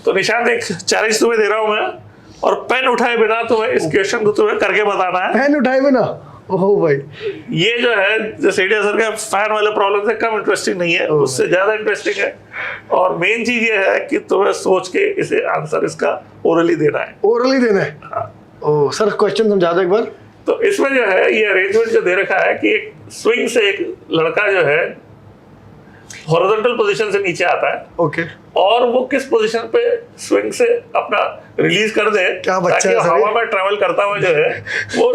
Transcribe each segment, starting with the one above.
तो निशान एक चैलेंज तुम्हें दे रहा हूं मैं, और पेन उठाए बिना तुम्हें इस क्वेश्चन को तुम्हें करके बताना है। पेन उठाए बिना? ओह भाई, ये जो है जो सीडी सर का फैन वाले प्रॉब्लम से कम इंटरेस्टिंग नहीं है, उससे ज्यादा इंटरेस्टिंग है। और मेन चीज ये है कि तुम्हें सोच के इसे आंसर इसका ओरली देना है। ओरली देना है? हाँ। ओह सर, क्वेश्चन समझा दो एक बार। तो इसमें जो है ये अरेंजमेंट जो दे रखा है कि एक स्विंग से एक लड़का जो है हॉरिजॉन्टल पोजीशन से नीचे आता है। ओके। और वो किस पोजीशन पे स्विंग से अपना रिलीज कर दे, क्या बच्चा ताकि है सर, हवा में ट्रैवल करता हुआ जो है वो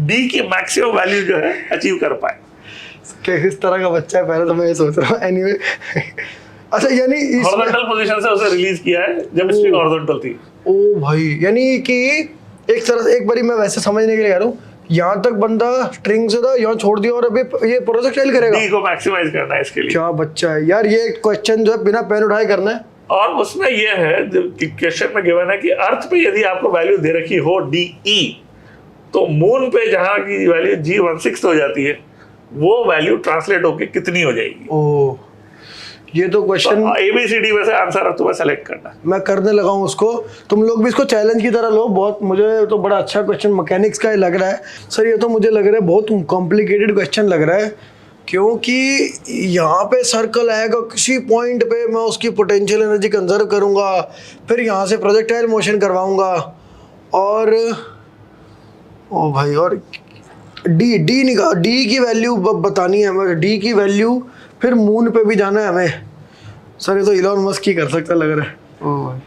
डी की मैक्सिमम वैल्यू जो है अचीव कर पाए। किस तरह का बच्चा है, पहले तो मैं ये सोच रहा हूँ। एनीवे अच्छा, यानी हॉरिजॉन्टल पोजीशन से उसे रिलीज किया है जब स्विंग हॉरिजॉन्टल थी। ओ भाई, यानी कि एक तरह से, एक बारी मैं वैसे समझने के लिए कह रहा हूँ, यहाँ तक बंदा स्ट्रिंग से था, यहाँ छोड़ दिया और अभी ये प्रोजेक्टाइल करेगा। डी को मैक्सिमाइज करना है इसके लिए। क्या बच्चा है यार, ये क्वेश्चन जो है बिना पेन उठाए करना है। और उसमें यह है क्वेश्चन में गिवन है कि अर्थ पे यदि आपको वैल्यू दे रखी हो डी ई, तो मून पे जहां की वैल्यू G1/6 हो जाती है, वो वैल्यू ट्रांसलेट होके कितनी हो जाएगी। ओ, ये तो क्वेश्चन ABCD में से आंसर तुम्हें सेलेक्ट करना। मैं करने लगा हूँ उसको, तुम लोग भी इसको चैलेंज की तरह लो। बहुत, मुझे तो बड़ा अच्छा क्वेश्चन मैकेनिक्स का ही लग रहा है सर। ये तो मुझे लग रहा है बहुत कॉम्प्लिकेटेड क्वेश्चन लग रहा है, क्योंकि यहाँ पे सर्कल आएगा किसी पॉइंट पे, मैं उसकी पोटेंशियल एनर्जी कंजर्व करूँगा, फिर यहाँ से प्रोजेक्टाइल मोशन करवाऊँगा, और ओ भाई, और डी की वैल्यू बतानी है हमें, डी की वैल्यू, फिर मून पे भी जाना है हमें। सर ये तो इलॉन मस्क ही कर सकता लग रहा है। ओ भाई,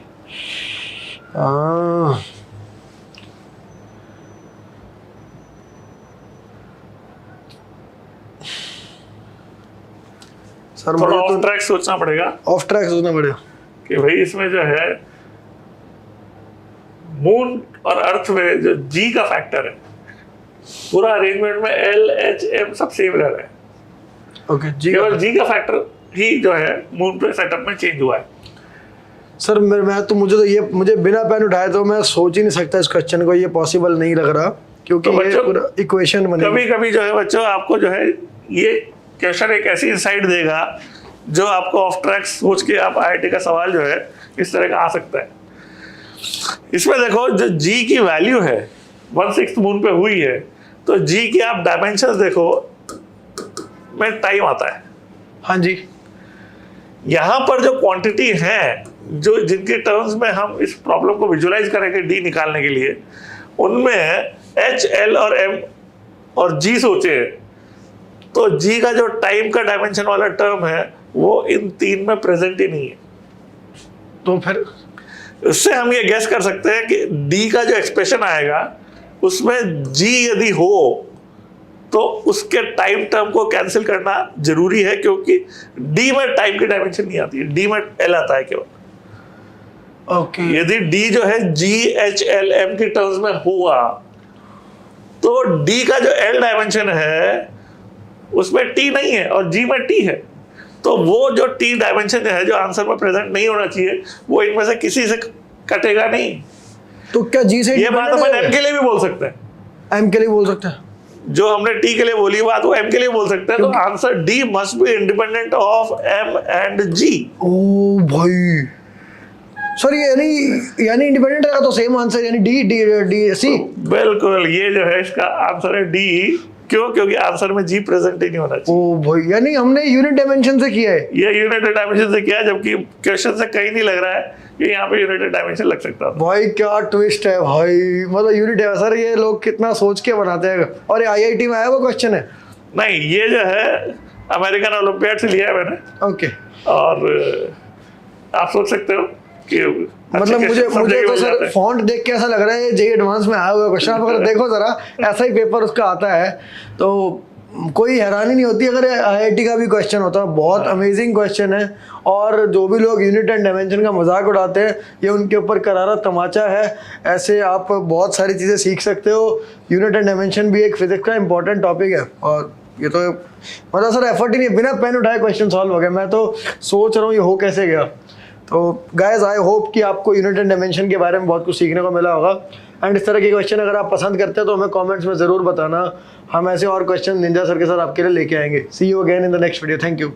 सर थोड़ा मुझे ऑफ ट्रैक सोचना पड़ेगा। ऑफ ट्रैक सोचना पड़ेगा कि भाई इसमें जो है मून और अर्थ में जो जी का फैक्टर है, पूरा अरेंजमेंट में LHM सब सेम रह रहा है। ओके, केवल जी का फैक्टर ही जो है मून पे सेटअप में चेंज हुआ है। सर मैं तो मुझे बिना पेन उठाए तो मैं सोच ही नहीं सकता इस क्वेश्चन को, ये पॉसिबल नहीं लग रहा, क्योंकि तो ये पूरा इक्वेशन बनेगा। कभी कभी जो है बच्चों, आपको जो है ये क्वेश्चन एक ऐसी इंसाइट देगा जो आपको ऑफ ट्रैक सोच के आप IIT का सवाल जो है इस तरह का आ सकता है। इसमें देखो, जो जी की वैल्यू है 1/6 मून पे हुई है, तो जी की आप डायमेंशन देखो में टाइम आता है। हाँ जी, यहां पर जो क्वांटिटी है, जो जिनके टर्म्स में हम इस प्रॉब्लम को विजुलाइज करेंगे डी निकालने के लिए, उनमें H, L और M और G सोचे, तो G का जो टाइम का डायमेंशन वाला टर्म है वो इन तीन में प्रेजेंट ही नहीं है। तो फिर उससे हम ये गेस कर सकते हैं कि D का जो एक्सप्रेशन आएगा उसमें G यदि हो तो उसके टाइम टर्म को कैंसिल करना जरूरी है, क्योंकि डी में टाइम की डायमेंशन नहीं आती है, डी में एल आता है केवल। ओके, यदि डी जो है GHLM की टर्म्स में हुआ, तो डी का जो एल डायमेंशन है उसमें टी नहीं है और जी में टी है, तो वो जो टी डायमेंशन है जो आंसर में प्रेजेंट नहीं होना चाहिए, वो इनमें से किसी से कटेगा नहीं। तो क्या जी से ये बात अपन एम के लिए भी बोल सकते हैं, एम के लिए बोल सकते हैं, जो हमने टी के लिए बोली बात वो एम के लिए बोल सकते हैं। तो answer D must be independent of M and G. ओ भाई सर, यानी इंडिपेंडेंट रहेगा तो सेम आंसर, यानी डी सी। बिल्कुल, ये जो है इसका आंसर है डी। क्यों? क्योंकि आंसर में जी प्रेजेंट ही नहीं होना चाहिए। ओ भाई, यानी हमने यूनिट डायमेंशन से किया है। ये यूनिट डायमेंशन से किया है, जबकि क्वेश्चन से कहीं नहीं लग रहा है कि यहाँ पे यूनिट डायमेंशन लग सकता था। भाई क्या ट्विस्ट है भाई, मतलब यूनिट है सर, ये लोग कितना सोच के बनाते हैं। और ये IIT में आया वो क्वेश्चन है? नहीं, ये जो है अमेरिकन ओलंपियाड से लिया है मैंने। ओके, और आप सोच सकते हो कि मतलब मुझे तो सर फॉन्ट देख के ऐसा लग रहा है जे एडवांस में आया हुआ क्वेश्चन। आप अगर देखो जरा, ऐसा ही पेपर उसका आता है, तो कोई हैरानी नहीं होती अगर IIT का भी क्वेश्चन होता। बहुत अमेजिंग क्वेश्चन है, और जो भी लोग यूनिट एंड डायमेंशन का मजाक उड़ाते हैं, ये उनके ऊपर करारा तमाचा है। ऐसे आप बहुत सारी चीज़ें सीख सकते हो। यूनिट एंड डायमेंशन भी एक फिजिक्स का इंपॉर्टेंट टॉपिक है, और ये तो मतलब सर एफर्ट ही नहीं, बिना पेन उठाए क्वेश्चन सॉल्व हो गया। मैं तो सोच रहा हूँ ये हो कैसे गया। तो गाइज, आई होप कि आपको यूनिट एंड डायमेंशन के बारे में बहुत कुछ सीखने को मिला होगा। एंड इस तरह के क्वेश्चन अगर आप पसंद करते हैं तो हमें कमेंट्स में ज़रूर बताना। हम ऐसे और क्वेश्चन निंजा सर के साथ आपके लिए लेके आएंगे। See you again in the next video. Thank you.